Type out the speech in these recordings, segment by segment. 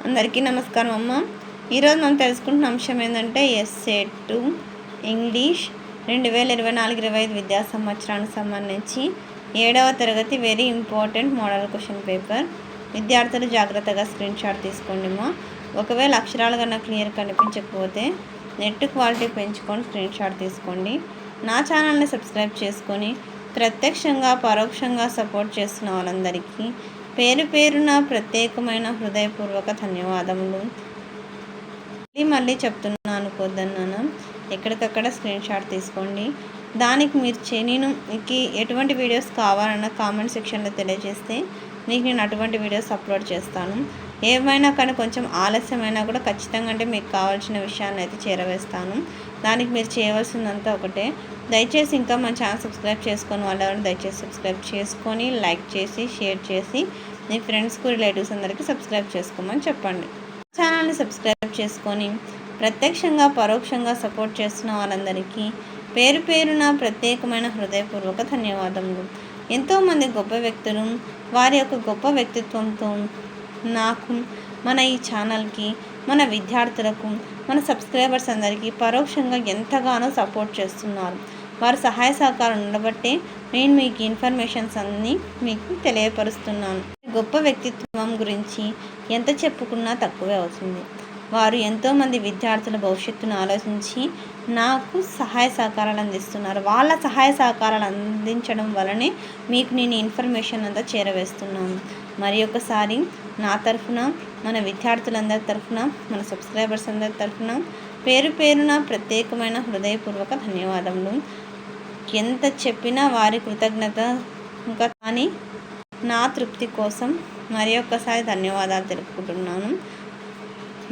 అందరికీ నమస్కారం అమ్మ. ఈరోజు మనం తెలుసుకుంటున్న అంశం ఏంటంటే ఎస్సెట్ ఇంగ్లీష్ 2024-25 విద్యా సంవత్సరానికి సంబంధించి 7వ తరగతి very important model question paper. విద్యార్థులు జాగ్రత్తగా స్క్రీన్ షాట్ తీసుకోండి అమ్మా. ఒకవేళ అక్షరాలు కన్నా క్లియర్ కనిపించకపోతే నెట్ క్వాలిటీ పెంచుకొని స్క్రీన్ షాట్ తీసుకోండి. నా ఛానల్ని సబ్స్క్రైబ్ చేసుకొని ప్రత్యక్షంగా పరోక్షంగా సపోర్ట్ చేస్తున్న వాళ్ళందరికీ పేరు పేరున ప్రత్యేకమైన హృదయపూర్వక ధన్యవాదములు. మళ్ళీ చెప్తున్నా అనుకోద్దన్నాను, ఎక్కడికక్కడ స్క్రీన్ షాట్ తీసుకోండి. దానికి మీరు నేను మీకు ఎటువంటి వీడియోస్ కావాలన్నా కామెంట్ సెక్షన్లో తెలియజేస్తే మీకు నేను అటువంటి వీడియోస్ అప్లోడ్ చేస్తాను. ఏమైనా కానీ కొంచెం ఆలస్యమైనా కూడా ఖచ్చితంగా అంటే మీకు కావాల్సిన విషయాన్ని అయితే చేరవేస్తాను. దానికి మీరు చేయవలసిందంతా ఒకటే, దయచేసి ఇంకా మన ఛానల్ సబ్స్క్రైబ్ చేసుకొని వాళ్ళెవరైనా దయచేసి సబ్స్క్రైబ్ చేసుకొని లైక్ చేసి షేర్ చేసి మీ ఫ్రెండ్స్కు రిలేటివ్స్ అందరికీ సబ్స్క్రైబ్ చేసుకోమని చెప్పండి. ఛానల్ని సబ్స్క్రైబ్ చేసుకొని ప్రత్యక్షంగా పరోక్షంగా సపోర్ట్ చేస్తున్న వాళ్ళందరికీ పేరు పేరున ప్రత్యేకమైన హృదయపూర్వక ధన్యవాదములు. ఎంతోమంది గొప్ప వ్యక్తులు వారి యొక్క గొప్ప వ్యక్తిత్వంతో నాకు, మన ఈ ఛానల్కి, మన విద్యార్థులకు, మన సబ్స్క్రైబర్స్ అందరికీ పరోక్షంగా ఎంతగానో సపోర్ట్ చేస్తున్నారు. వారి సహాయ సహకారం ఉండబట్టే నేను మీకు ఇన్ఫర్మేషన్స్ అన్నీ మీకు తెలియపరుస్తున్నాను. గొప్ప వ్యక్తిత్వం గురించి ఎంత చెప్పుకున్నా తక్కువే అవుతుంది. వారు ఎంతోమంది విద్యార్థుల భవిష్యత్తును ఆలోచించి నాకు సహాయ సహకారాలు అందిస్తున్నారు. వాళ్ళ సహాయ సహకారాలు అందించడం వలనే మీకు నేను ఇన్ఫర్మేషన్ అంతా చేరవేస్తున్నాను. మరి ఒకసారి నా తరఫున, మన విద్యార్థులందరి తరఫున, మన సబ్స్క్రైబర్స్ అందరి తరఫున పేరు పేరున ప్రత్యేకమైన హృదయపూర్వక ధన్యవాదములు. ఎంత చెప్పినా వారి కృతజ్ఞత ఇంకా కానీ నా తృప్తి కోసం మరి ఒక్కసారి ధన్యవాదాలు తెలుపుకుంటున్నాను.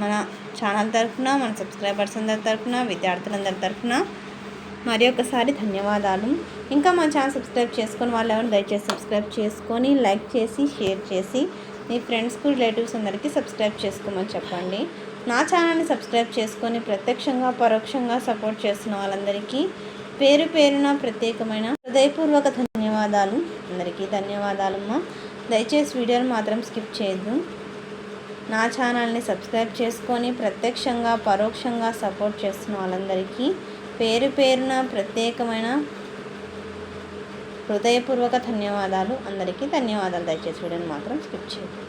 మన ఛానల్ తరఫున, మన సబ్స్క్రైబర్స్ అందరి తరఫున, విద్యార్థులందరి తరఫున మరి ఒకసారి ధన్యవాదాలు. ఇంకా మన ఛానల్ సబ్స్క్రైబ్ చేసుకొని వాళ్ళు ఎవరు దయచేసి సబ్స్క్రైబ్ చేసుకొని లైక్ చేసి షేర్ చేసి మీ ఫ్రెండ్స్కు రిలేటివ్స్ అందరికీ సబ్స్క్రైబ్ చేసుకోమని చెప్పండి. నా ఛానల్ని సబ్స్క్రైబ్ చేసుకొని ప్రత్యక్షంగా పరోక్షంగా సపోర్ట్ చేస్తున్న వాళ్ళందరికీ పేరు పేరున ప్రత్యేకమైన హృదయపూర్వక ధన్యవాదాలు. అందరికీ ధన్యవాదాలమ్మా. దయచేసి వీడియోని మాత్రం స్కిప్ చేయొద్దు. నా ఛానల్ని సబ్స్క్రైబ్ చేసుకొని ప్రత్యక్షంగా పరోక్షంగా సపోర్ట్ చేస్తున్న వాళ్ళందరికీ పేరు పేరున ప్రత్యేకమైన హృదయపూర్వక ధన్యవాదాలు. అందరికీ ధన్యవాదాలు. దయచేసి వీడియోని మాత్రం స్కిప్ చేయొద్దు.